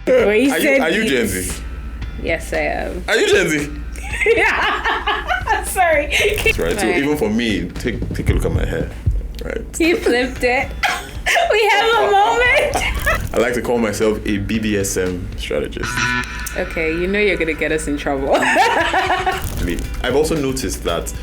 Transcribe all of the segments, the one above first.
Are you Gen Z? Yes, I am. Are you Gen Z? Sorry. That's right. So even for me, take a look at my hair. Right. He flipped it. We have a moment. I like to call myself a BDSM strategist. Okay, you know you're gonna get us in trouble. I've also noticed that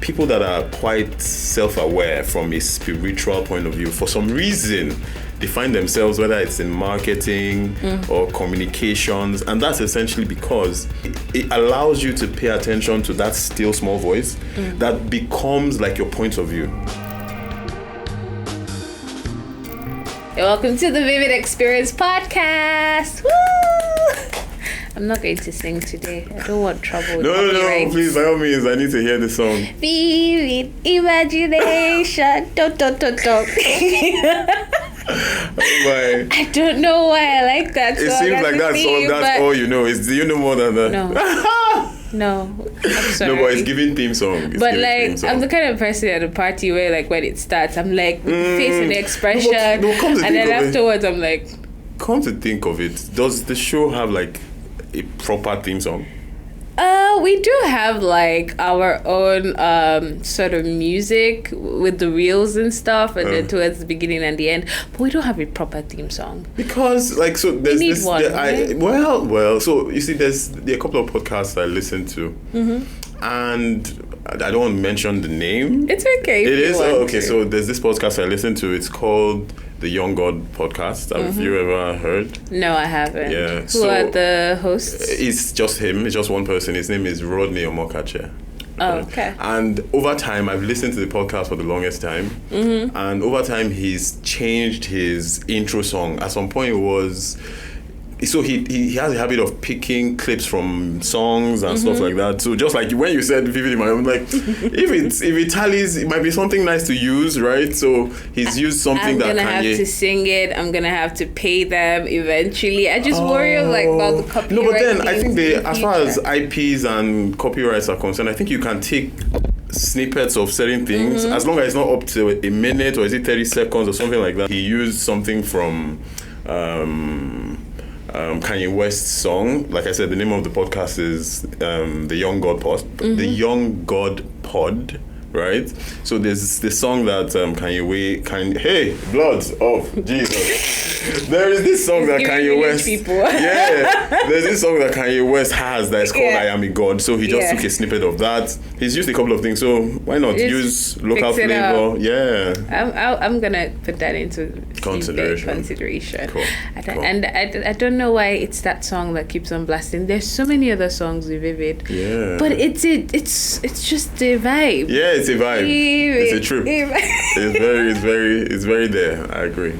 people that are quite self-aware from a spiritual point of view, for some reason, they find themselves, whether it's in marketing or communications, and that's essentially because it allows you to pay attention to that still small voice that becomes like your point of view. Welcome to the Vivid Experience Podcast. Woo! I'm not going to sing today. I don't want trouble with No, please, by all means, I need to hear the song. Vivid imagination. Don't. Oh I don't know why I like that song. It seems like that's all you know. Do you know more than that? No, I'm sorry. No, but it's giving theme song. I'm the kind of person at a party where, like, when it starts, I'm like, face and expression, and then afterwards, I'm like. Come to think of it, does the show have like a proper theme song? We do have like our own sort of music with the reels and stuff, and then towards the beginning and the end, but we don't have a proper theme song. Because like, so there's this one, right? So you see, there are a couple of podcasts I listen to, and I don't want to mention the name. It's okay. It is? Oh, okay. So there's this podcast I listen to. It's called The Young God Podcast. Have you ever heard? No, I haven't. Yeah. Who are the hosts? It's just him. It's just one person. His name is Rodney Omokache. Oh, okay. And over time, I've listened to the podcast for the longest time. And over time, he's changed his intro song. At some point, it was... So he has a habit of picking clips from songs and stuff like that. So just like when you said Vivid, I'm like, if it tallies, it might be something nice to use, right? So he's used something that Kanye... I'm gonna have to sing it. I'm gonna have to pay them eventually. I just worry about the copyright. No, but then I think as far as IPs and copyrights are concerned, I think you can take snippets of certain things as long as it's not up to a minute, or is it 30 seconds or something like that. He used something from Kanye West's song. Like I said, the name of the podcast is The Young God Pod. The Young God Pod, right? So there's this song that hey, blood, oh Jesus. There is this song that Kanye West there's this song that Kanye West has that is called I Am a God. So he just took a snippet of that. He's used a couple of things, so why not use local flavor? Yeah, I'm gonna put that into consideration. Cool. And I don't know why it's that song that keeps on blasting. There's so many other songs with Vivid, but it's just a vibe. Yeah, it's a vibe. It's a trip. It's very there. I agree.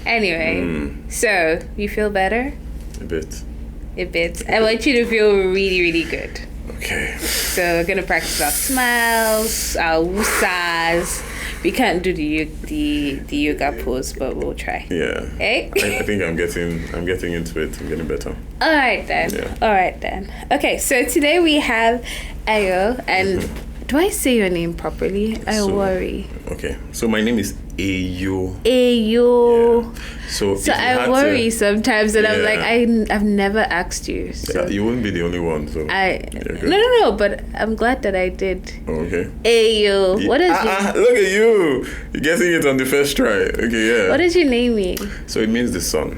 Anyway, so you feel better? A bit. I want you to feel really, really good. Okay. So we're gonna practice our smiles, our woosahs. We can't do the yoga pose, but we'll try. Yeah. Hey? I think I'm getting into it. I'm getting better. All right then. Okay, so today we have Ayo, and do I say your name properly? I worry. Okay, so my name is Ayo. Yeah. So I worry sometimes, and I'm like, I've never asked you. So. Yeah, you wouldn't be the only one. So no, but I'm glad that I did. Oh, okay. Ayo. What is look at you. You're getting it on the first try. Okay, yeah. What does your name mean? So it means the sun.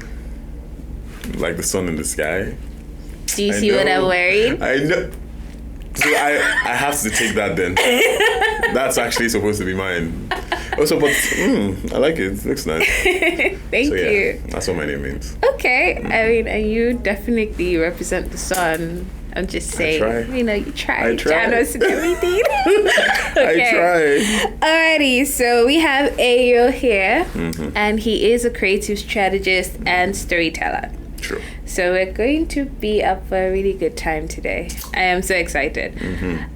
Like the sun in the sky. Do you see what I'm wearing? I know. So I have to take that then. That's actually supposed to be mine. Also, but I like it. It looks nice. Thank you. That's what my name means. Okay. I mean, and you definitely represent the sun. I'm just saying. I try. You try. I try. Janos and everything. Okay. I try. Alrighty, so we have Ayo here, and he is a creative strategist and storyteller. True. So we're going to be up for a really good time today. I am so excited.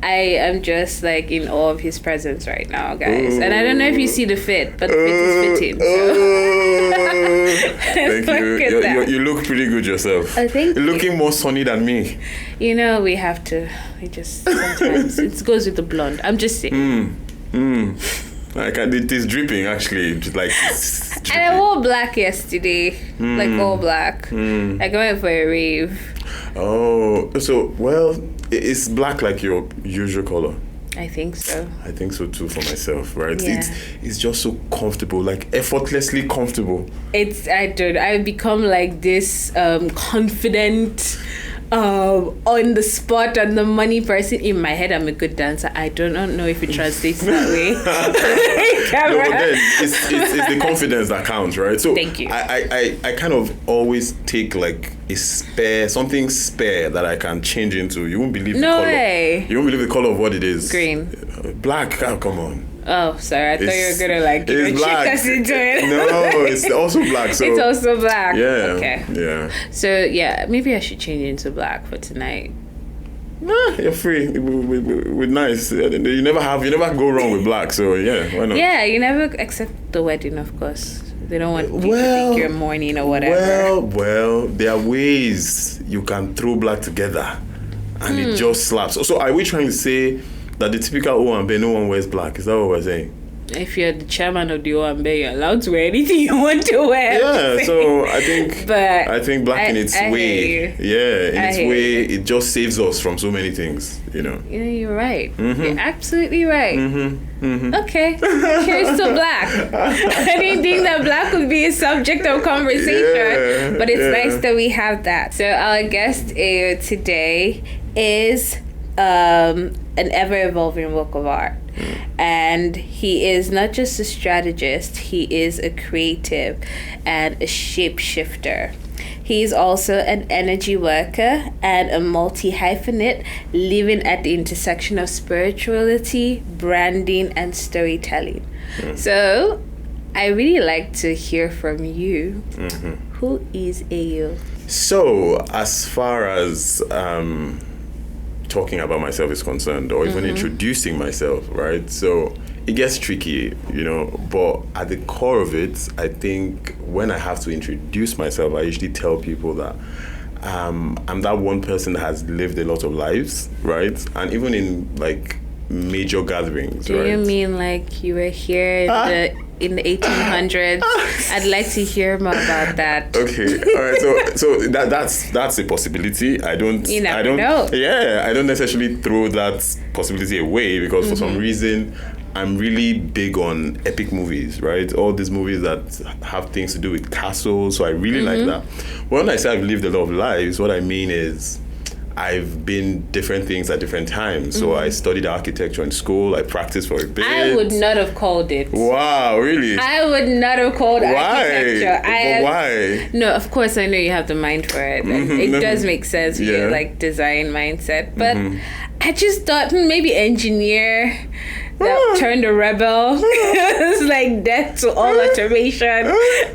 I am just like in awe of his presence right now, guys. And I don't know if you see the fit, but the fit is fitting. So. Thank you. You look pretty good yourself. Oh, thank you. You're looking more sunny than me. You know, we just sometimes it goes with the blonde. I'm just saying. It is dripping actually, like it's dripping. And I wore black yesterday, like all black. Like I went for a rave. Oh, so well, it's black like your usual color. I think so. I think so too for myself, right? Yeah. It's just so comfortable, like effortlessly comfortable. I've become like this confident, on the spot, on the money person. In my head, I'm a good dancer. I do not know if it translates that way. No, but then it's the confidence that counts, right? So thank you. I kind of always take like something spare that I can change into. You won't believe the color. Way. You won't believe the color of what it is. Green. Black. Oh, come on. Oh, sorry. I thought you were gonna like trick us into it. No, it's also black. So it's also black. Yeah. Okay. Yeah. So yeah, maybe I should change it into black for tonight. Nah, you're free. With nice. You never go wrong with black. So yeah, why not? Yeah, you never except the wedding, of course. They don't want you to think you're mourning or whatever. Well, there are ways you can throw black together, and it just slaps. So are we trying to say that the typical Owambe, no one wears black? Is that what we're saying? If you're the chairman of the Owambe, you're allowed to wear anything you want to wear. Yeah, so I think black in its way. Yeah, in its way, it just saves us from so many things, you know. Yeah, you're right. You're absolutely right. Okay, here's to black. I didn't think that black would be a subject of conversation, but it's nice that we have that. So our guest today is an ever-evolving work of art. And he is not just a strategist, he is a creative and a shapeshifter. He's also an energy worker and a multi-hyphenate living at the intersection of spirituality, branding, and storytelling. So I really like to hear from you. Who is Ayo? So as far as talking about myself is concerned, or even introducing myself, right? So it gets tricky, you know, but at the core of it, I think when I have to introduce myself, I usually tell people that I'm that one person that has lived a lot of lives, right? And even in like major gatherings, Do right? you mean like you were here in the 1800s? I'd like to hear more about that. Okay, all right. So that's a possibility. I don't know. Yeah, I don't necessarily throw that possibility away because for some reason I'm really big on epic movies, right? All these movies that have things to do with castles. So I really like that. When I say I've lived a lot of lives, what I mean is I've been different things at different times. So I studied architecture in school. I practiced for a bit. I would not have called it. Wow, really? I would not have called architecture. Why? No, of course I know you have the mind for it. It does make sense with your like design mindset. But I just thought maybe engineer that turned a rebel. It's like death to all automation.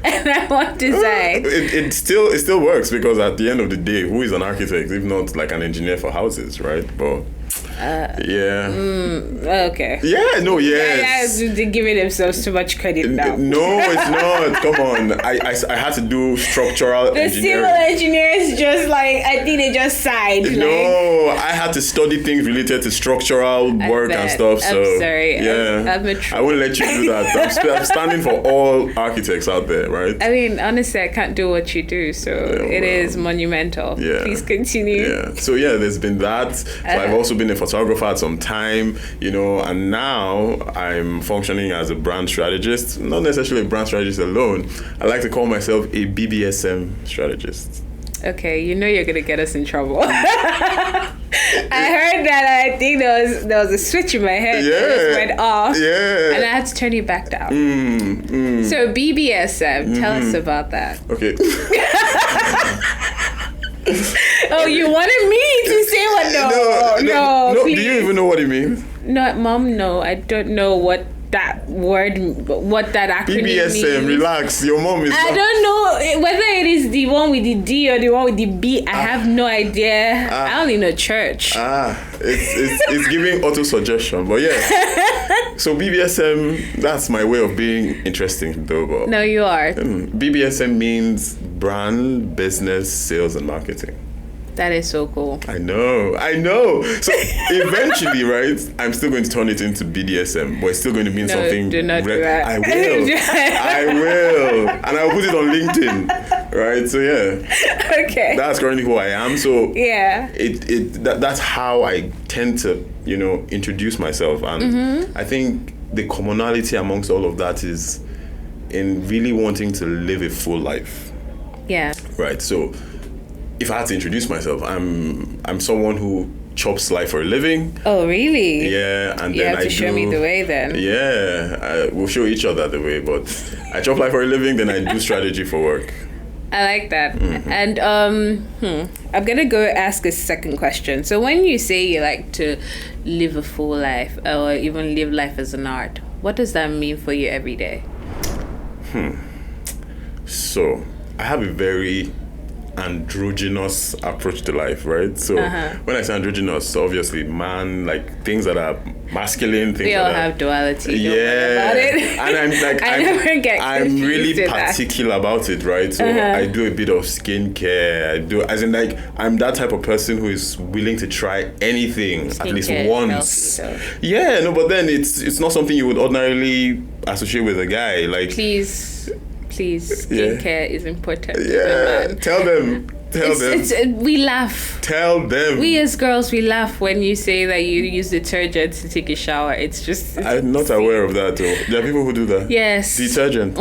And I want design. It still works because at the end of the day, who is an architect if not like an engineer for houses, right? But okay. Yeah, no, yes. They're giving themselves too much credit now. No, it's not. Come on. I had to do structural the engineering. civil engineers just like, I think they just sighed. No, I had to study things related to structural work and stuff. So I'm sorry. Yeah, I won't let you do that. I'm standing for all architects out there, right? I mean, honestly, I can't do what you do, so it is monumental. Yeah. Please continue. Yeah. So yeah, there's been that. So I've also been a photographer at some time, you know, and now I'm functioning as a brand strategist. Not necessarily a brand strategist alone. I like to call myself a BBSM strategist. Okay, you know you're gonna get us in trouble. I heard that. I think there was a switch in my head. Yeah. It just went off. Yeah. And I had to turn it back down. So BBSM, tell us about that. Okay. Oh, you wanted me to say what? No, do please. you even know what it means? No, Mom, no. I don't know what that acronym means. BBSM, relax. Your mom is I don't know whether it is the one with the D or the one with the B. I have no idea. I only know church. It's giving auto suggestion, but yeah. So BBSM, that's my way of being interesting though. But no, you are. BBSM means brand, business, sales, and marketing. That is so cool. I know. So eventually, right, I'm still going to turn it into BDSM, but it's still going to mean something. Do not do that. I will. And I'll put it on LinkedIn, right? So yeah. Okay. That's currently who I am. So yeah. That's how I tend to, introduce myself. And I think the commonality amongst all of that is in really wanting to live a full life. Yeah. Right. So if I had to introduce myself, I'm someone who chops life for a living. Oh, really? Yeah, and you then have to show me the way then. Yeah, we'll show each other the way. But I chop life for a living, then I do strategy for work. I like that. And I'm gonna go ask a second question. So when you say you like to live a full life or even live life as an art, what does that mean for you every day? So I have a very androgynous approach to life, right? So when I say androgynous, obviously man, like things that are masculine, things we all that have duality. Yeah, about it. And I'm like I'm really particular about it, right? So I do a bit of skincare. I'm that type of person who is willing to try anything at least once. Yeah, no, but then it's not something you would ordinarily associate with a guy. Like please, skincare is important. Yeah, tell them. We laugh. Tell them. We as girls, we laugh when you say that you use detergent to take a shower. I'm not aware of that though. There are people who do that. Yes. Detergent.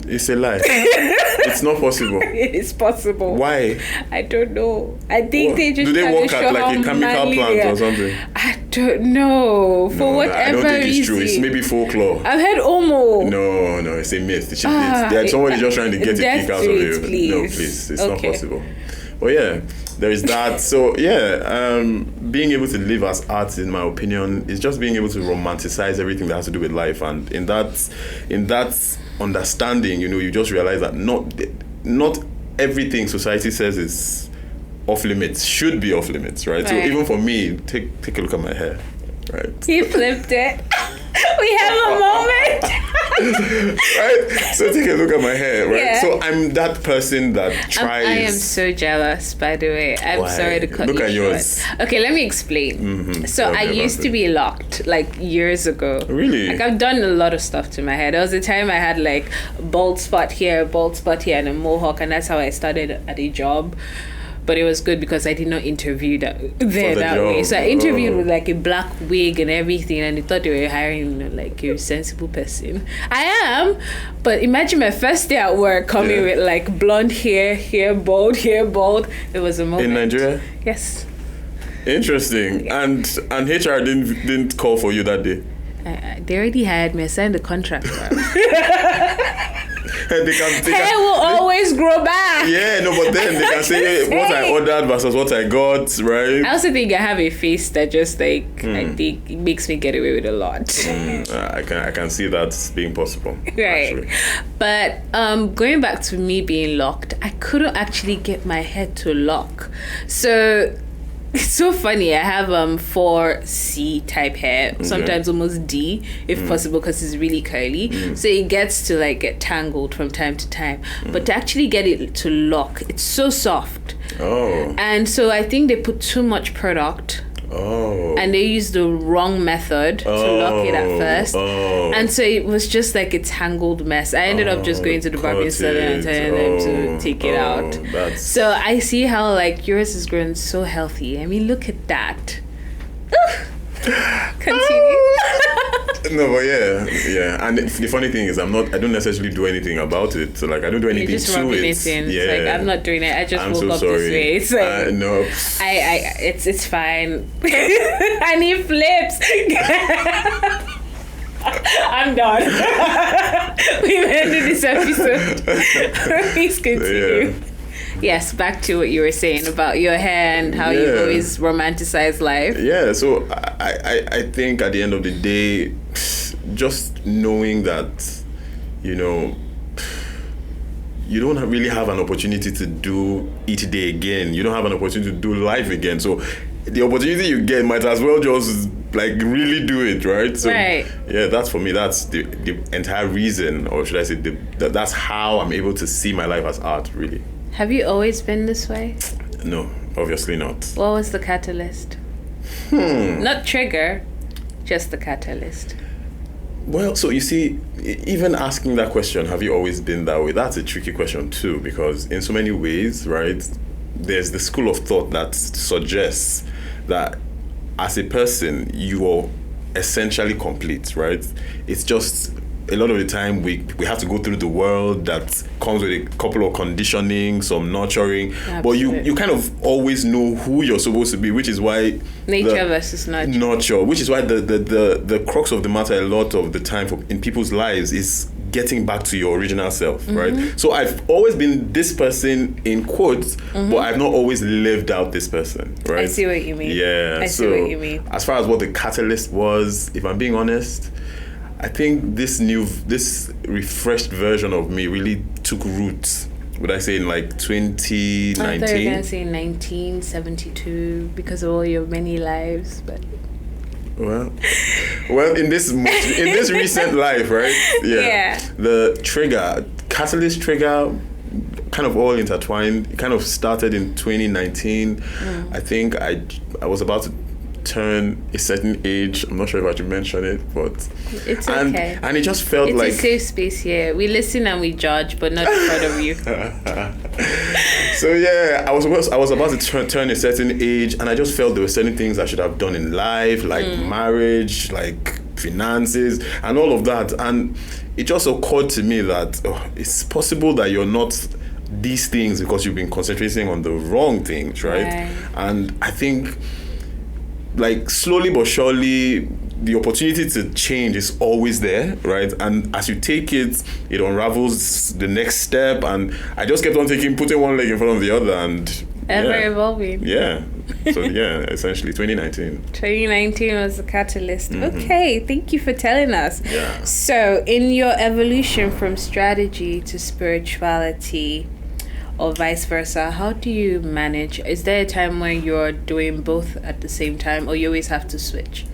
It's a lie. It's not possible. It is possible. Why? I don't know. I think they just do they work at like a chemical plant or something? I don't know. For whatever I don't think it's reason. true. It's maybe folklore. I've heard Omo. No, it's a myth. Somebody just trying to get a kick out of you. Please. No, please. It's not possible. But yeah, there is that. So yeah, being able to live as art, in my opinion, is just being able to romanticize everything that has to do with life. And in that understanding, you just realize that not everything society says is off limits should be off limits, right? So even for me, take a look at my hair, right? He flipped it. We have a moment. Right? So take a look at my hair, right? Yeah. So I'm that person that tries. I am so jealous, by the way. I'm sorry to cut you short. Look at yours. Okay, let me explain. So I used to be locked like years ago. Really? Like I've done a lot of stuff to my hair. There was a time I had like a bald spot here, and a mohawk, and that's how I started at a job. But it was good because I did not interview that way. So I interviewed with like a black wig and everything, and they thought they were hiring like a sensible person. I am, but imagine my first day at work coming with like blonde hair bald. It was a moment. In Nigeria? Yes. Interesting. Yeah. And HR didn't call for you that day? They already hired me. I signed the contract. Hair will always grow back. Yeah, no, but then they can say what I ordered versus what I got, right? I also think I have a face that just I think it makes me get away with a lot. I can see that being possible. Right. Actually. But going back to me being locked, I couldn't actually get my head to lock. So it's so funny. I have 4C type hair, sometimes almost D if possible, because it's really curly. So it gets to like get tangled from time to time. But to actually get it to lock, it's so soft. Oh. And so I think they put too much product. Oh. And they used the wrong method to lock it at first. Oh. And so it was just like a tangled mess. I ended up just going to the barbering salon and telling them to take it out. So I see how like yours is growing so healthy. I mean, look at that. Continue. No, but yeah. And the funny thing is, I don't necessarily do anything about it. So like, I don't do anything just to it. It in. Yeah. It's like, I'm not doing it. I just woke up sorry. this way. It's like, no. It's fine. And he flips. I'm done. We've ended this episode. Please continue. Yeah. Yes, back to what you were saying about your hair and how you've always romanticized life. Yeah, so I think at the end of the day, just knowing that, you don't really have an opportunity to do each day again. You don't have an opportunity to do life again. So the opportunity you get might as well just like really do it, right? So yeah, that's for me. That's the entire reason, or should I say, that's how I'm able to see my life as art, really. Have you always been this way? No, Obviously not. What was the catalyst? Not trigger, just the catalyst. Well, so you see, even asking that question, have you always been that way? That's a tricky question too, because in so many ways, right, there's the school of thought that suggests that as a person, you are essentially complete, right? It's just a lot of the time we have to go through the world that comes with a couple of conditioning, some nurturing. Absolutely. But you kind of always know who you're supposed to be, which is why nature versus nurture. Nurture, which is why the crux of the matter a lot of the time in people's lives is getting back to your original self, right? So I've always been this person in quotes, but I've not always lived out this person, right? I see what you mean. Yeah. I see what you mean. As far as what the catalyst was, if I'm being honest, I think this refreshed version of me really took roots. Would I say in like 2019? I thought you were gonna say 1972 because of all your many lives, but well, in this recent life, right? Yeah. The catalyst trigger, kind of all intertwined. It kind of started in 2019. I think I was about to turn a certain age. I'm not sure if I should mention it, but it's okay. And it just felt like it's a safe space here. We listen and we judge, but not in front of you. So yeah, I was about to turn a certain age, and I just felt there were certain things I should have done in life, like marriage, like finances, and all of that. And it just occurred to me that it's possible that you're not these things because you've been concentrating on the wrong things, right? And I think, like, slowly but surely, the opportunity to change is always there, right? And as you take it, it unravels the next step. And I just kept on putting one leg in front of the other, and ever evolving. Yeah. So yeah, essentially 2019. 2019 was the catalyst. Okay, thank you for telling us. Yeah. So in your evolution from strategy to spirituality, or vice versa, how do you manage? Is there a time when you're doing both at the same time, or you always have to switch?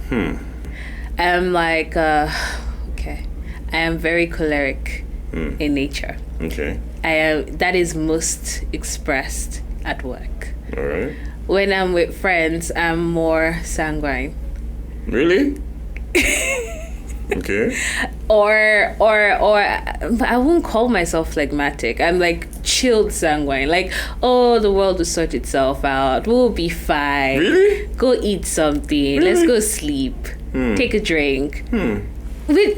I'm like, okay, I am very choleric in nature. Okay. That is most expressed at work. All right. When I'm with friends, I'm more sanguine. Really? Okay. Or I won't call myself phlegmatic. I'm like chilled sanguine. Like, oh, the world will sort itself out. We'll be fine. Really? Go eat something. Really? Let's go sleep. Take a drink.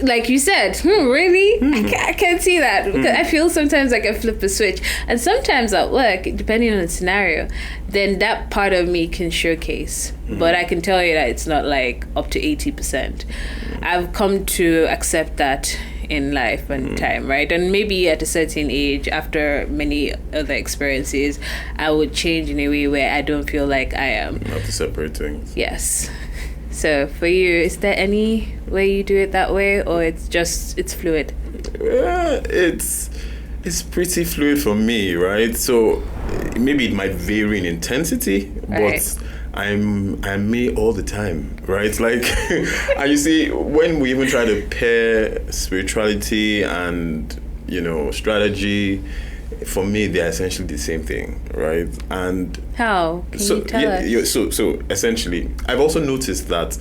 Like you said, really? I can't see that, because I feel sometimes like I flip a switch, and sometimes at work, depending on the scenario, then that part of me can showcase. But I can tell you that it's not like up to 80%. I've come to accept that in life and time, right? And maybe at a certain age, after many other experiences, I would change in a way where I don't feel like I am. You have to separate things. Yes. So for you, is there any way you do it that way, or it's fluid? It's pretty fluid for me, right? So maybe it might vary in intensity, but I'm me all the time, right? Like, and you see, when we even try to pair spirituality and, strategy, for me, they're essentially the same thing, right? And how? Can you tell us? So essentially, I've also noticed that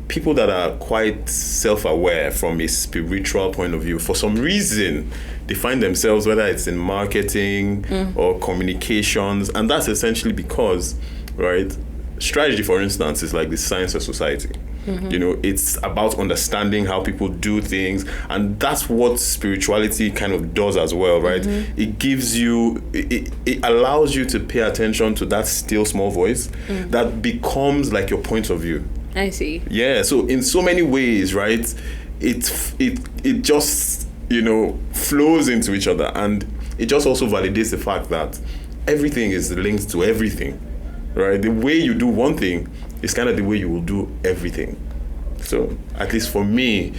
people that are quite self-aware from a spiritual point of view, for some reason, they find themselves, whether it's in marketing or communications, and that's essentially because, right, strategy, for instance, is like the science of society. It's about understanding how people do things, and that's what spirituality kind of does as well, right? It gives you, it allows you to pay attention to that still small voice that becomes like your point of view. I see. Yeah, so in so many ways, right, it just, flows into each other, and it just also validates the fact that everything is linked to everything, right? The way you do one thing is kind of the way you will do everything. So at least for me,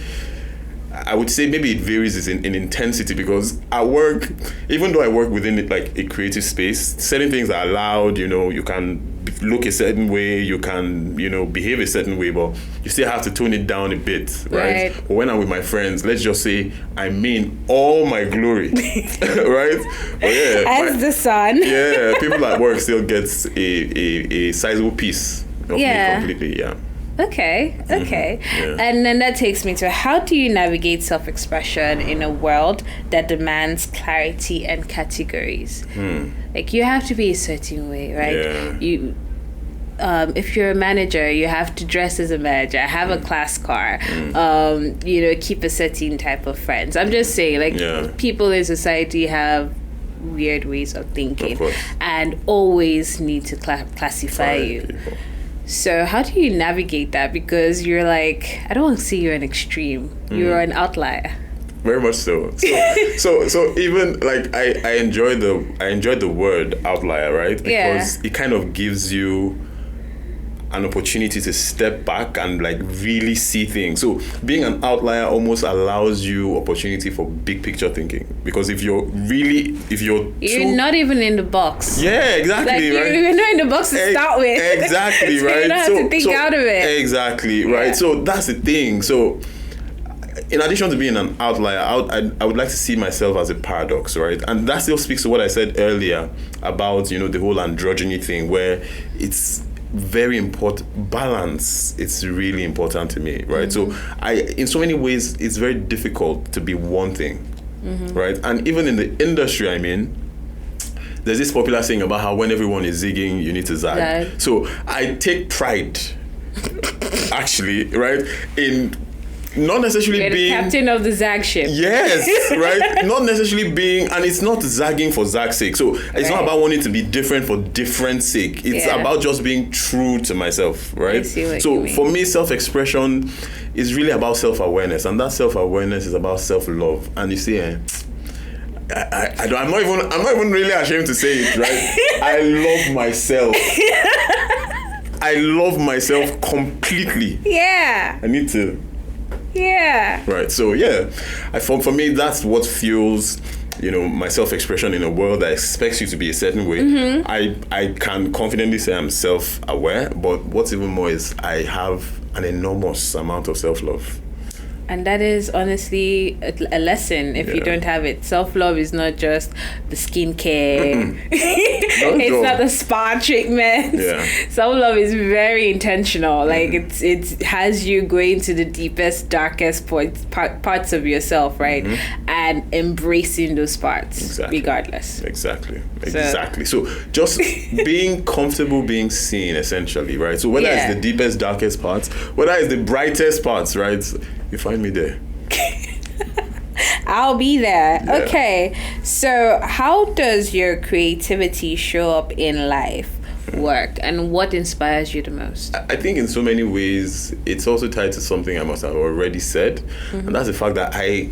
I would say maybe it varies in intensity, because at work, even though I work within it like a creative space, certain things are allowed. You can look a certain way, you can behave a certain way, but you still have to tone it down a bit, right? But when I'm with my friends, let's just say I mean all my glory, right? But yeah, as the sun. Yeah, people at work still gets a sizable piece of me completely. Yeah. Okay. Yeah. And then that takes me to, how do you navigate self-expression in a world that demands clarity and categories? Like, you have to be a certain way, right? Yeah. You, if you're a manager, you have to dress as a manager, have a class car, keep a certain type of friends. I'm just saying, like, people in society have weird ways of thinking, and always need to classify you. People. So how do you navigate that? Because you're like, I don't want to say you're an extreme. You're an outlier. Very much so. So even like I enjoy the word outlier, right? Because it kind of gives you an opportunity to step back and like really see things. So being an outlier almost allows you opportunity for big picture thinking, because if you're not even in the box. Yeah, exactly. Like, right. You're not in the box to start with. Exactly. So right. You don't have to think out of it. Exactly. Right. So that's the thing. So in addition to being an outlier, I would like to see myself as a paradox, right? And that still speaks to what I said earlier about the whole androgyny thing, where it's very important. Balance, it's really important to me, right? So in so many ways, it's very difficult to be one thing, right? And even in the industry I'm in, there's this popular saying about how when everyone is zigging, you need to zag. So I take pride, actually, right, in not necessarily being the captain of the zag ship. Yes, right. Not necessarily being, and it's not zagging for zag's sake. So it's not about wanting to be different for different sake. It's about just being true to myself, right? I see what so you mean. For me, self-expression is really about self-awareness, and that self-awareness is about self-love. And you see, I'm not even really ashamed to say it, right? I love myself. I love myself completely. Yeah. I need to. Yeah. Right. So for me, that's what fuels, my self-expression in a world that expects you to be a certain way. I can confidently say I'm self-aware, but what's even more is I have an enormous amount of self-love. And that is honestly a lesson if you don't have it. Self-love is not just the skincare. It's not the spa treatment. Yeah. Self-love is very intentional. Like it has you going to the deepest, darkest parts of yourself, right? And embracing those parts regardless. Exactly. So just being comfortable being seen, essentially, right? So whether it's the deepest, darkest parts, whether it's the brightest parts, right? You find me there. I'll be there. Yeah. Okay. So how does your creativity show up in life, work, and what inspires you the most? I think in so many ways, it's also tied to something I must have already said. And that's the fact that I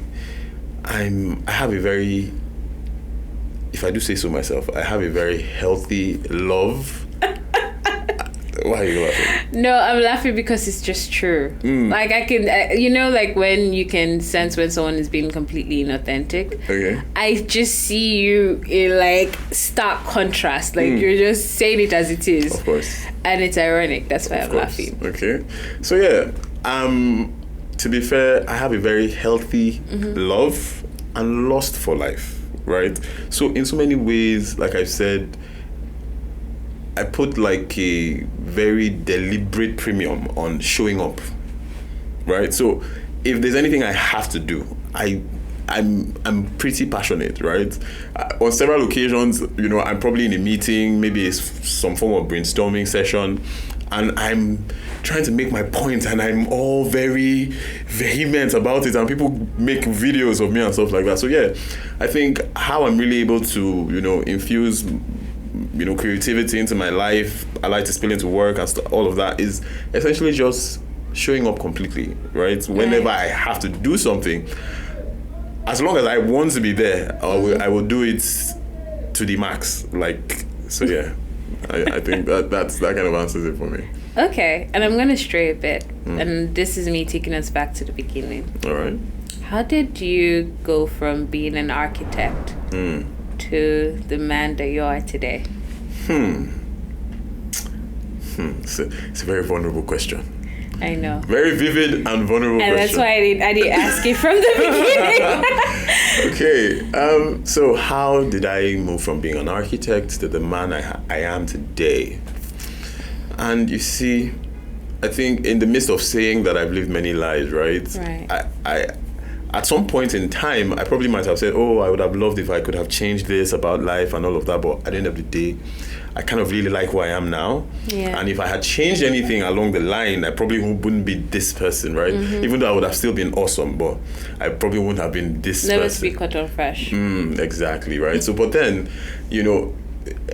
have a very, if I do say so myself, I have a very healthy love. Why are you laughing? No, I'm laughing because it's just true. Like I can, like when you can sense when someone is being completely inauthentic. Okay. I just see you in like stark contrast. Like you're just saying it as it is. Of course. And it's ironic. That's why I'm laughing. Okay. So to be fair, I have a very healthy love and lust for life, right? So in so many ways, like I've said, I put like a very deliberate premium on showing up, right? So if there's anything I have to do, I'm pretty passionate, right? On several occasions, I'm probably in a meeting, maybe it's some form of brainstorming session, and I'm trying to make my point, and I'm all very vehement about it, and people make videos of me and stuff like that. So I think how I'm really able to, infuse creativity into my life, I like to spill into work and all of that, is essentially just showing up completely, right? Whenever I have to do something, as long as I want to be there, I will do it to the max. Like, so I think that kind of answers it for me. Okay, and I'm going to stray a bit, and this is me taking us back to the beginning. All right. How did you go from being an architect to the man that you are today? It's a very vulnerable question. I know. Very vivid and vulnerable and question. That's why I didn't ask it from the beginning. Okay. So how did I move from being an architect to the man I am today? And you see, I think in the midst of saying that I've lived many lives, right? I at some point in time, I probably might have said, oh, I would have loved if I could have changed this about life and all of that. But at the end of the day, I kind of really like who I am now. Yeah. And if I had changed anything along the line, I probably wouldn't be this person, right? Even though I would have still been awesome, but I probably wouldn't have been this Never person. speak cut on fresh. Exactly, right? So, but then,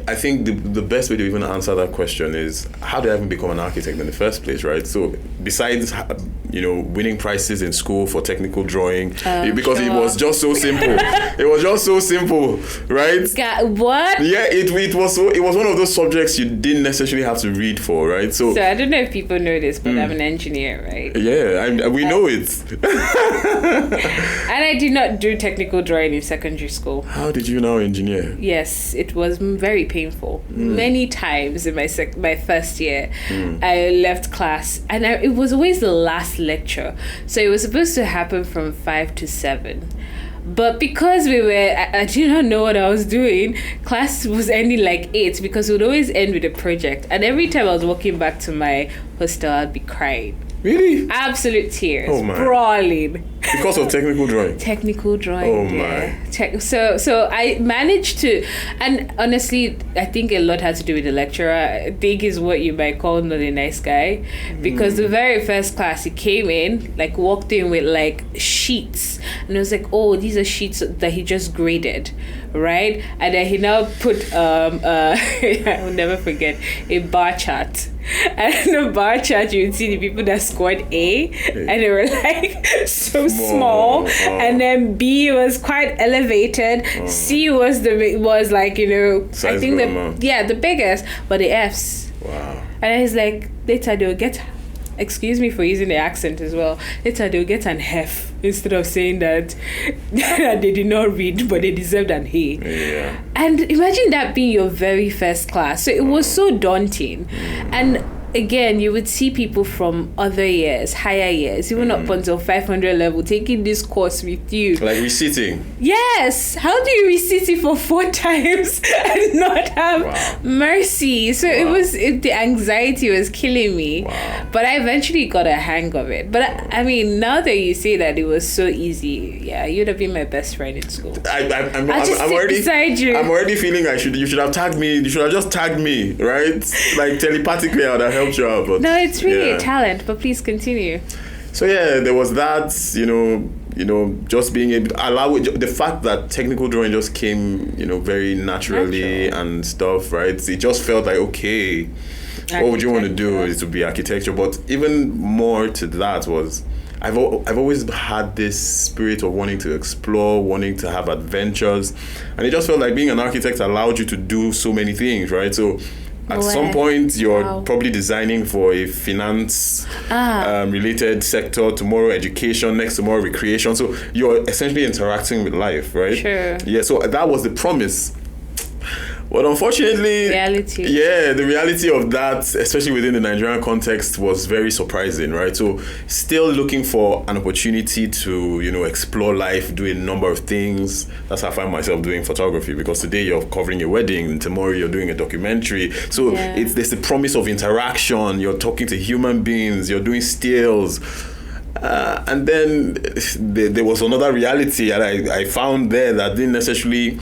I think the best way to even answer that question is, how did I even become an architect in the first place, right? So besides, winning prizes in school for technical drawing, because it was just so simple. It was just so simple, right? What? Yeah, it was one of those subjects you didn't necessarily have to read for, right? So I don't know if people know this, but I'm an engineer, right? Yeah, we know it. And I did not do technical drawing in secondary school. How did you now engineer? Yes, it was very painful. Many times in my first year, I left class, and it was always the last lecture. So it was supposed to happen from 5 to 7. But because I did not know what I was doing, class was ending like 8 because it would always end with a project. And every time I was walking back to my hostel, I'd be crying. Really? Absolute tears. Oh my. Brawling. Because of technical drawing? Technical drawing. Oh yeah. my. So I managed to, and honestly, I think a lot had to do with the lecturer. Big is what you might call not a nice guy. Because the very first class, he came in, like walked in with like sheets. And it was like, oh, these are sheets that he just graded, right? And then he now put, I will never forget, a bar chart. And in the bar chart, you would see the people that scored A, and they were like so small. And then B was quite elevated. C was like, Size I think the biggest, but the Fs. Wow. And it's like later they'll get, excuse me for using the accent as well, later they'll get an F instead of saying that they did not read but they deserved an A. Yeah. And imagine that being your very first class. So it was so daunting. And again, you would see people from other years, higher years, even up until 500 level, taking this course with you. Like resitting. Yes. How do you resit it for 4 times and not have mercy? So the anxiety was killing me. Wow. But I eventually got a hang of it. But I mean, now that you say that it was so easy, yeah, you'd have been my best friend in school. I'm already beside you. I'm already feeling you should have tagged me. You should have just tagged me, right? Like telepathically, I would have helped you out. But no, it's really a talent. But please continue. So yeah, there was that. Just being able to allow it. The fact that technical drawing just came, very naturally and stuff, right? It just felt like, okay, what would you want to do? Is to be architecture. But even more to that was, I've always had this spirit of wanting to explore, wanting to have adventures, and it just felt like being an architect allowed you to do so many things, right? So at some point, you're probably designing for a finance related sector, tomorrow education, next tomorrow recreation. So you're essentially interacting with life, right? Sure. Yeah, so that was the promise. But unfortunately, the reality of that, especially within the Nigerian context, was very surprising, right? So still looking for an opportunity to, explore life, do a number of things. That's how I find myself doing photography, because today you're covering a wedding and tomorrow you're doing a documentary. So there's the promise of interaction. You're talking to human beings, you're doing stills. And then there was another reality that I found there that didn't necessarily,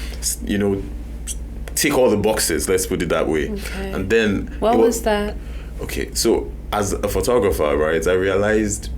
tick all the boxes, let's put it that way. Okay. And then what was that? Okay, so as a photographer, right, I realized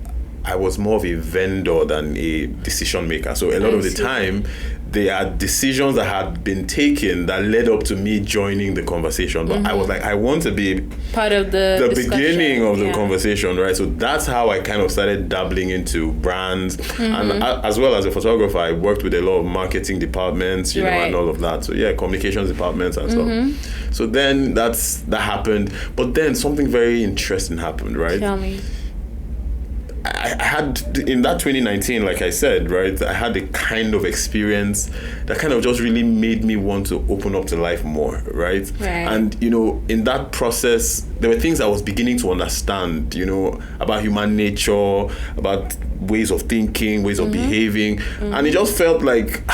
I was more of a vendor than a decision maker. So a lot of the time, there are decisions that had been taken that led up to me joining the conversation. But I was like, I want to be part of the beginning of the conversation, right? So that's how I kind of started dabbling into brands. And as well as a photographer, I worked with a lot of marketing departments, and all of that. So communications departments and stuff. So then that happened. But then something very interesting happened, right? Tell me. I had in that 2019, like I said, right, I had a kind of experience that kind of just really made me want to open up to life more, right? And, in that process, there were things I was beginning to understand, about human nature, about ways of thinking, ways of behaving. And it just felt like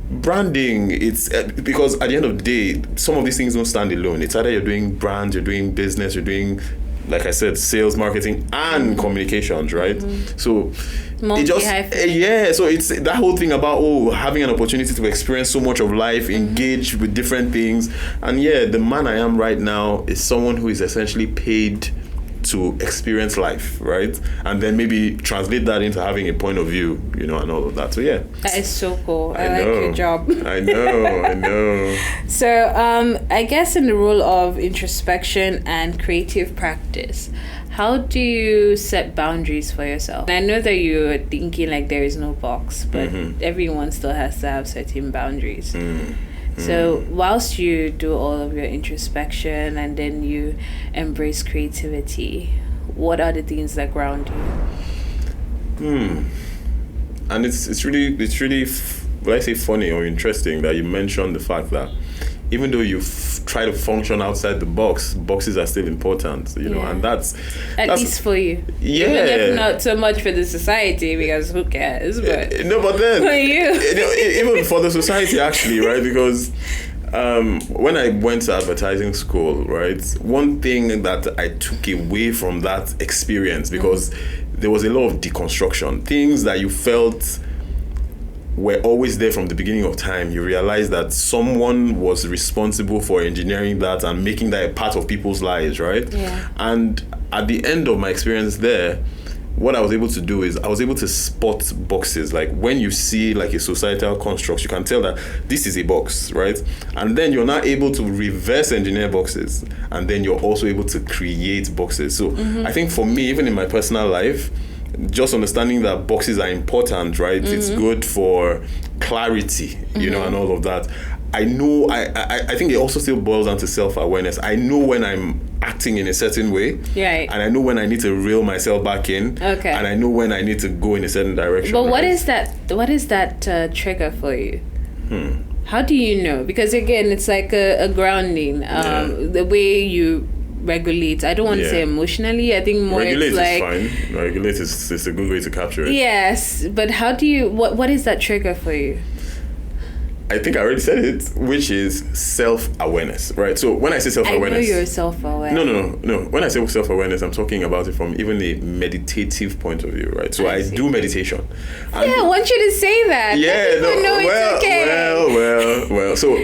branding, it's because at the end of the day, some of these things don't stand alone. It's either you're doing brands, you're doing business, you're doing, like I said, sales, marketing, and communications, right? So multi-hyphenate. So it's that whole thing about having an opportunity to experience so much of life, engage with different things. And the man I am right now is someone who is essentially paid to experience life, right? And then maybe translate that into having a point of view, and all of that. So that is so cool. I like your job. I know. So I guess in the role of introspection and creative practice, how do you set boundaries for yourself? I know that you're thinking like there is no box, but everyone still has to have certain boundaries. So whilst you do all of your introspection and then you embrace creativity, what are the things that ground you? And it's really will I say funny or interesting that you mentioned the fact that even though you try to function outside the boxes are still important, and that's at least for you. Even if not so much for the society, because who cares? But no, but then for you, even for the society, actually, right? Because when I went to advertising school, right, one thing that I took away from that experience, because there was a lot of deconstruction, things that you felt were always there from the beginning of time. You realize that someone was responsible for engineering that and making that a part of people's lives, right? And at the end of my experience there, what I was able to do is I was able to spot boxes. Like when you see like a societal construct, you can tell that this is a box, right? And then you're now able to reverse engineer boxes, and then you're also able to create boxes. So I think for me, even in my personal life, just understanding that boxes are important, right? It's good for clarity, and all of that. I know, I think it also still boils down to self-awareness. I know when I'm acting in a certain way, right, and I know when I need to reel myself back in, and I know when I need to go in a certain direction. But what is that trigger for you? How do you know? Because again, it's like a grounding. The way you regulate, I don't want to say emotionally, I think more regulate it's like is fine. Regulate is a good way to capture it. Yes, but how do you, what is that trigger for you? I think I already said it, which is self-awareness, right? So when I say self-awareness, I know you're self-aware. No. When I say self-awareness, I'm talking about it from even a meditative point of view, right? So I do meditation. I want you to say that. It's okay. Well. So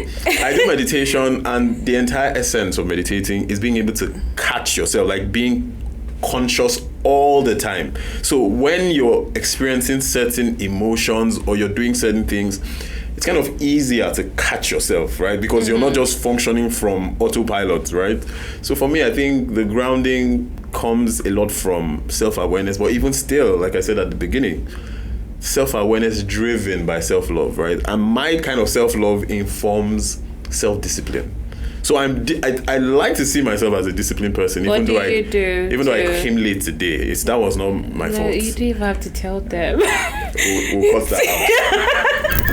I do meditation, and the entire essence of meditating is being able to catch yourself, like being conscious all the time. So when you're experiencing certain emotions or you're doing certain things, it's kind of easier to catch yourself, right? Because you're not just functioning from autopilot, right? So for me, I think the grounding comes a lot from self-awareness, but even still, like I said at the beginning, self-awareness driven by self-love, right? And my kind of self-love informs self-discipline. So I like to see myself as a disciplined person, even though I came late today. That was not my fault. You don't even have to tell them. We'll cut that out.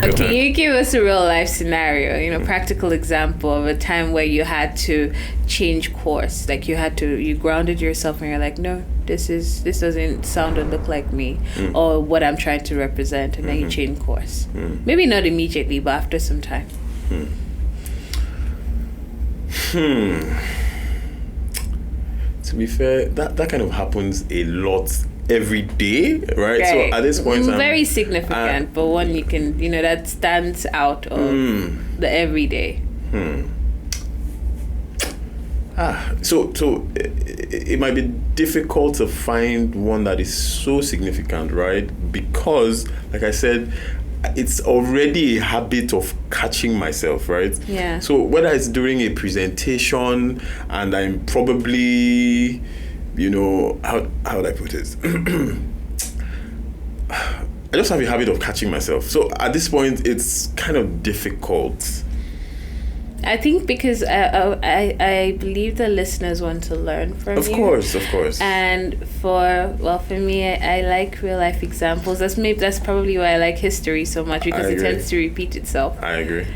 Okay, you give us a real life scenario, practical example of a time where you had to change course. Like you grounded yourself and you're like, no, this doesn't sound or look like me or what I'm trying to represent, and then you change course. Maybe not immediately, but after some time. To be fair, that kind of happens a lot every day, right? So at this point, very significant, but one you can, that stands out of the everyday. So it might be difficult to find one that is so significant, right? Because, like I said, it's already a habit of catching myself, right? Yeah. So whether it's during a presentation and I'm probably, how would I put it? I just have a habit of catching myself. So at this point, it's kind of difficult. I think because I believe the listeners want to learn from you. Of course. And for me, I like real life examples. That's probably why I like history so much, because it tends to repeat itself. I agree.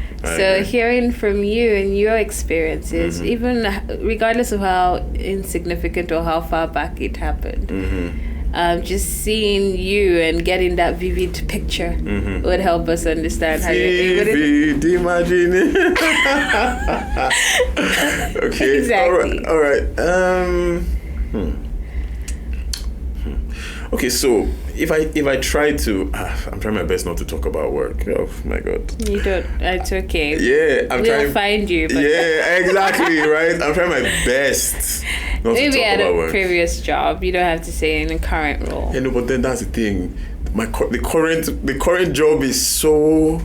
Hearing from you and your experiences, even regardless of how insignificant or how far back it happened, just seeing you and getting that vivid picture would help us understand how you're vivid imagining. Okay. Exactly. All right. Okay, so if I try to, I'm trying my best not to talk about work. Oh my God. You don't. It's okay. Yeah, we'll find you. But yeah, exactly. Right. I'm trying my best not maybe to talk at about a work. previous job, you don't have to say in the current role. Yeah, no, but then that's the thing. The current job is so.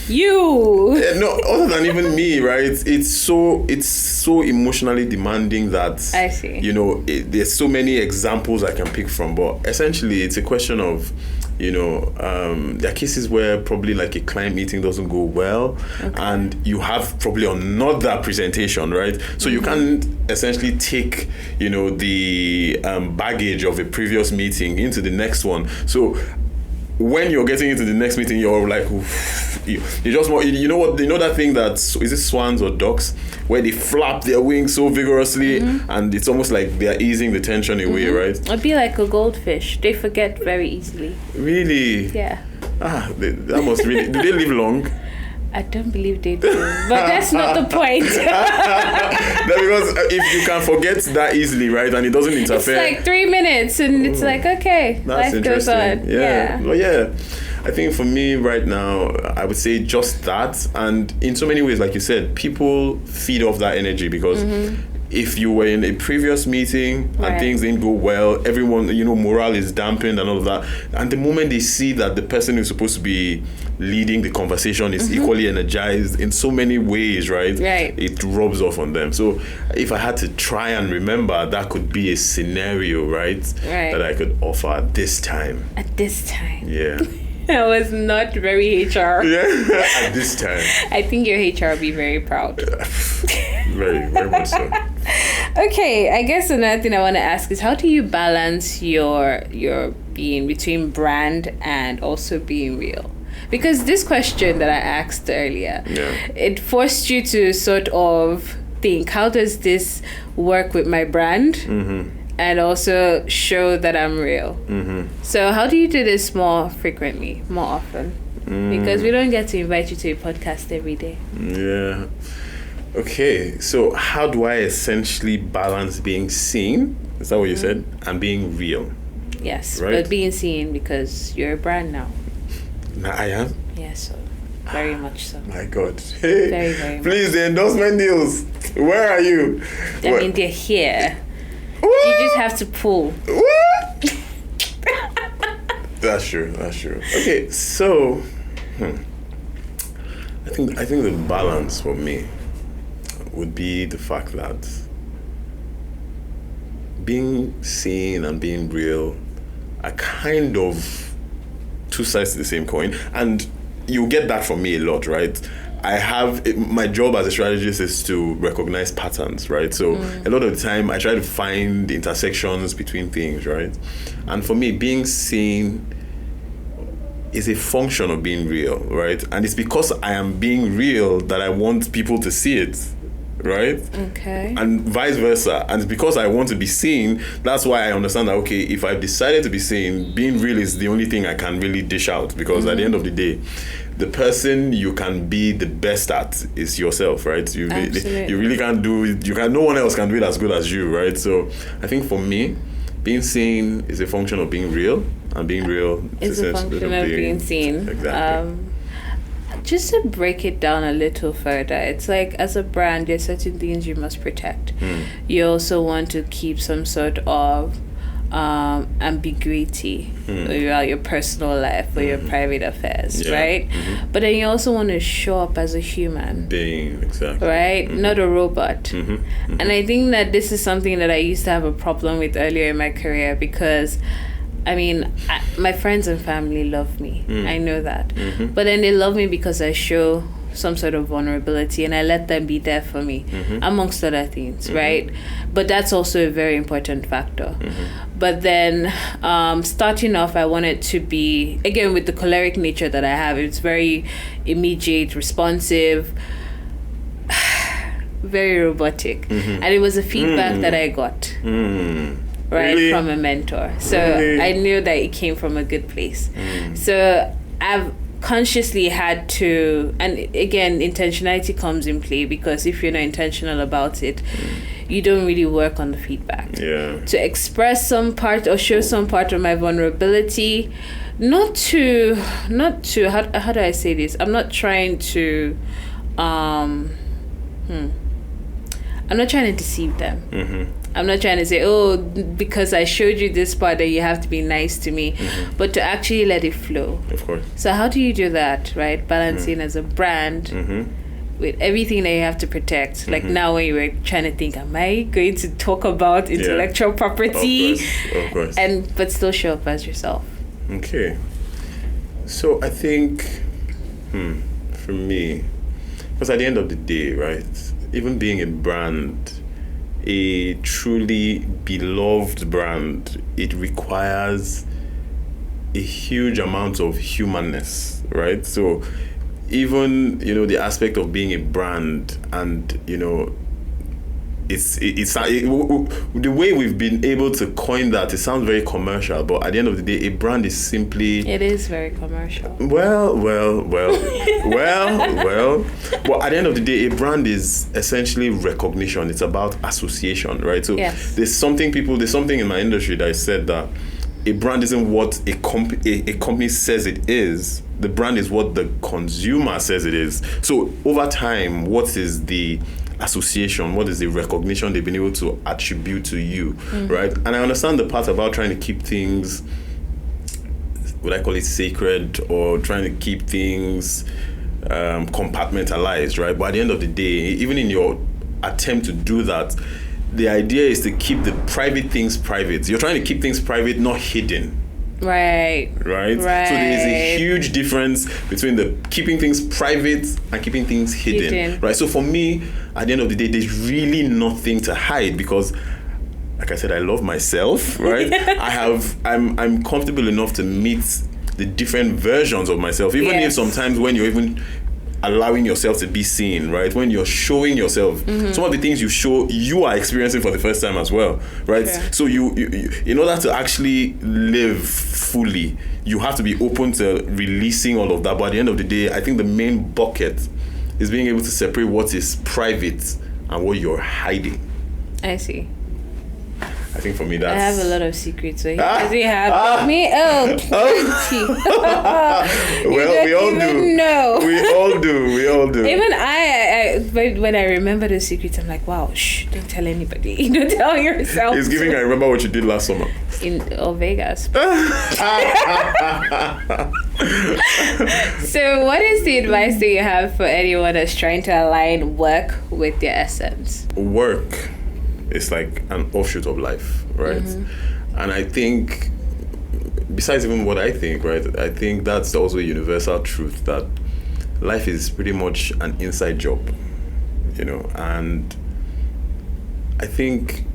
You. No, other than even me, right? It's so emotionally demanding that I see. There's so many examples I can pick from, but essentially it's a question of, there are cases where probably like a client meeting doesn't go well, and you have probably another presentation, right? So you can't essentially take, the baggage of a previous meeting into the next one. So when you're getting into the next meeting, you're like, you just want, that thing is it swans or ducks, where they flap their wings so vigorously, and it's almost like they're easing the tension away, right? It'd be like a goldfish. They forget very easily. Really? Yeah. That must really. Do they live long? I don't believe they do, but that's not the point. Because if you can forget that easily, right, and it doesn't interfere. It's like 3 minutes, and it's like, okay, that's life goes on. Yeah. Well, yeah. I think for me right now, I would say just that. And in so many ways, like you said, people feed off that energy, because if you were in a previous meeting and things didn't go well, everyone, morale is dampened and all of that. And the moment they see that the person who's supposed to be leading the conversation is equally energized in so many ways, right? It rubs off on them. So if I had to try and remember, that could be a scenario, right? That I could offer at this time. At this time. Yeah. I was not very HR. Yeah, at this time. I think your HR will be very proud. Very, very much so. Okay, I guess another thing I want to ask is, how do you balance your being between brand and also being real? Because this question that I asked earlier, it forced you to sort of think, how does this work with my brand? And also show that I'm real. So how do you do this more frequently, more often? Because we don't get to invite you to a podcast every day. Yeah. Okay, so how do I essentially balance being seen? Is that what you said? And being real? Yes, right? But being seen because you're a brand now. Now I am? Yes, so very much so. My God. Hey, very, very please, the endorsement deals. Where are you? I mean, they're here. What? You just have to pull. What? That's true. Okay, so I think the balance for me would be the fact that being seen and being real are kind of two sides to the same coin, and you get that from me a lot, right? My job as a strategist is to recognize patterns, right? So a lot of the time I try to find the intersections between things, right? And for me, being seen is a function of being real, right? And it's because I am being real that I want people to see it, right? Okay. And vice versa. And because I want to be seen, that's why I understand that, okay, if I've decided to be seen, being real is the only thing I can really dish out, because at the end of the day, the person you can be the best at is yourself, right? You really can't do it. No one else can do it as good as you, right? So I think for me, being seen is a function of being real, and being real is a function of being seen. Exactly. Just to break it down a little further, it's like, as a brand, there's certain things you must protect. You also want to keep some sort of ambiguity about your personal life or your private affairs, right? But then you also want to show up as a human being, exactly, right? Not a robot. And I think that this is something that I used to have a problem with earlier in my career, because I mean, my friends and family love me. I know that. But then they love me because I show some sort of vulnerability, and I let them be there for me, amongst other things, right? But that's also a very important factor. But then starting off, I wanted to be, again, with the choleric nature that I have, it's very immediate, responsive, very robotic. And it was a feedback that I got. Right, really? From a mentor. So really? I knew that it came from a good place. So I've consciously had to, and again, intentionality comes in play, because if you're not intentional about it, you don't really work on the feedback. To express some part or show some part of my vulnerability, not to how do I say this? I'm not trying to I'm not trying to deceive them. I'm not trying to say, oh, because I showed you this part that you have to be nice to me, but to actually let it flow. Of course. So how do you do that, right? Balancing as a brand with everything that you have to protect. Like now when you were trying to think, am I going to talk about intellectual property? Of course. But still show up as yourself. Okay. So I think, for me, because at the end of the day, right, even being a brand, a truly beloved brand, it requires a huge amount of humanness, right? So even, the aspect of being a brand, and, it's the way we've been able to coin that, it sounds very commercial, but at the end of the day, a brand is simply... It is very commercial. Well. But at the end of the day, a brand is essentially recognition. It's about association, right? So there's something in my industry that I said that a brand isn't what a company says it is. The brand is what the consumer says it is. So over time, what is the association, what is the recognition they've been able to attribute to you, right? And I understand the part about trying to keep things, would I call it sacred, or trying to keep things compartmentalized, right? But at the end of the day, even in your attempt to do that, the idea is to keep the private things private. You're trying to keep things private, not hidden. Right. So there's a huge difference between the keeping things private and keeping things hidden. Right? So for me, at the end of the day, there's really nothing to hide, because, like I said, I love myself, right? I'm comfortable enough to meet the different versions of myself, even if sometimes when you're even allowing yourself to be seen, right? When you're showing yourself, some of the things you show, you are experiencing for the first time as well, right? Sure. So you in order to actually live fully, you have to be open to releasing all of that. But at the end of the day, I think the main bucket is being able to separate what is private and what you're hiding. I see. I think for me that's... I have a lot of secrets, so he doesn't have me. Oh, plenty. Well, we all do. No. We all do. Even I when I remember the secrets, I'm like, wow, shh, don't tell anybody. Don't tell yourself. It's giving I remember what you did last summer. In Vegas. So what is the advice that you have for anyone that's trying to align work with their essence? Work is like an offshoot of life, right? And I think, besides even what I think, right, I think that's also a universal truth, that life is pretty much an inside job, and I think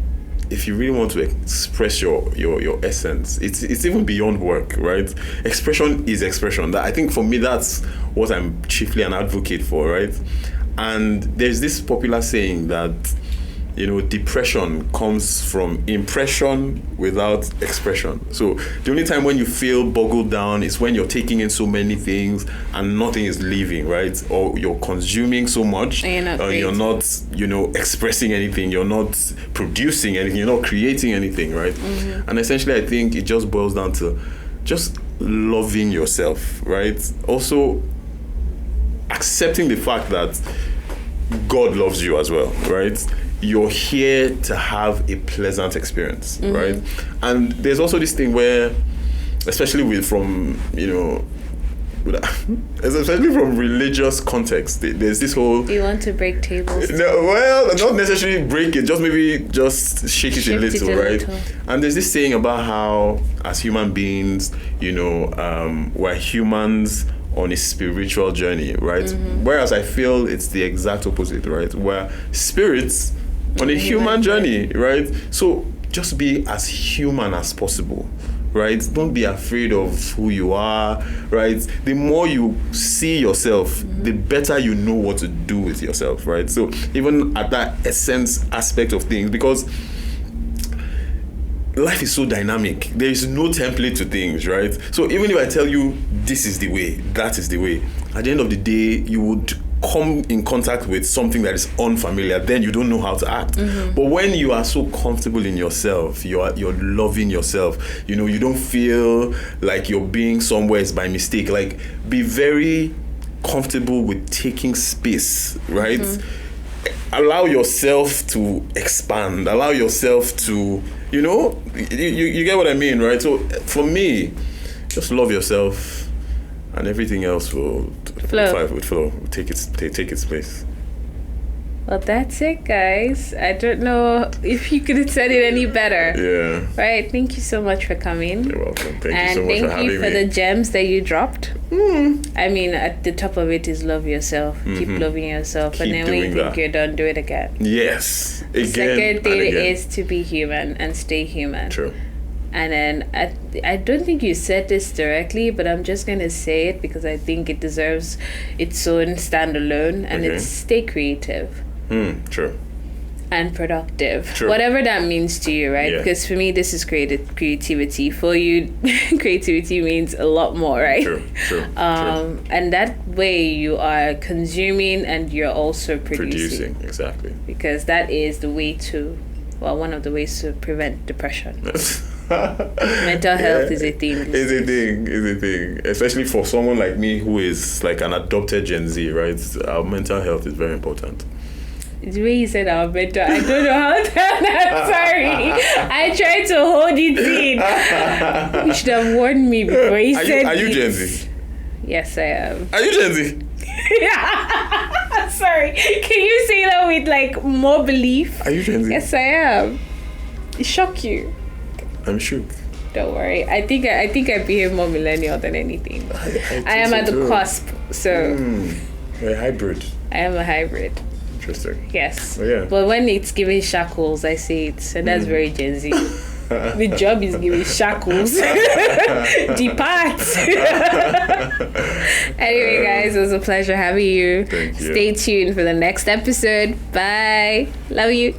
if you really want to express your essence, it's even beyond work, right? Expression is expression. That, I think for me, that's what I'm chiefly an advocate for, right? And there's this popular saying that, depression comes from impression without expression. So the only time when you feel boggled down is when you're taking in so many things and nothing is leaving, right? Or you're consuming so much, you're not, expressing anything, you're not producing anything, you're not creating anything, right? And essentially, I think it just boils down to just loving yourself, right? Also accepting the fact that God loves you as well, right? You're here to have a pleasant experience, right? And there's also this thing where, especially from religious context, there's this whole... You want to break tables? No, well, not necessarily break it, just maybe just shake it a little, right? And there's this saying about how, as human beings, we're humans on a spiritual journey, right? Whereas I feel it's the exact opposite, right? Where spirits on a human journey, right? So just be as human as possible, right? Don't be afraid of who you are, right? The more you see yourself, the better you know what to do with yourself, right? So even at that essence aspect of things, because life is so dynamic. There is no template to things, right? So even if I tell you this is the way, that is the way, at the end of the day, you would come in contact with something that is unfamiliar, then you don't know how to act. But when you are so comfortable in yourself, you're loving yourself, you know, you don't feel like you're being somewhere by mistake. Like, be very comfortable with taking space, right? Allow yourself to expand, allow yourself to, you know, you get what I mean, right? So for me, just love yourself and everything else will flow, take its place. Well, that's it, guys. I don't know if you could have said it any better. Yeah. Right. Thank you so much for coming. You're welcome. Thank you so much for having me. And thank you for the gems that you dropped. I mean, at the top of it is love yourself. Keep loving yourself. Keep and then when you think you're done, do it again. Yes. Again. The second thing again. is to be human and stay human. True. And then I don't think you said this directly, but I'm just going to say it because I think it deserves its own standalone. And it's stay creative. True. And productive. True. Whatever that means to you, right? Yeah. Because for me, this is creativity. For you, creativity means a lot more, right? True. And that way you are consuming and you're also producing. Exactly. Because that is the way to, one of the ways to prevent depression. Mental health is a thing. Is a thing. Especially for someone like me who is like an adopted Gen Z, right? Our mental health is very important. The way you said our mental, I don't know how to. I'm sorry. I tried to hold it in. You should have warned me before you said. Are you Gen Z? Yes, I am. Are you Gen Z? Sorry. Can you say that with like more belief? Are you Gen Z? Yes, I am. It shocked you. I'm shook. Don't worry. I think I behave more millennial than anything. I am at the cusp. So. You're a hybrid. I am a hybrid. Interesting. Yes. Oh, yeah. But when it's giving shackles, I say it. And that's very Gen Z. The job is giving shackles. Depart. Anyway, guys, it was a pleasure having you. Thank you. Stay tuned for the next episode. Bye. Love you.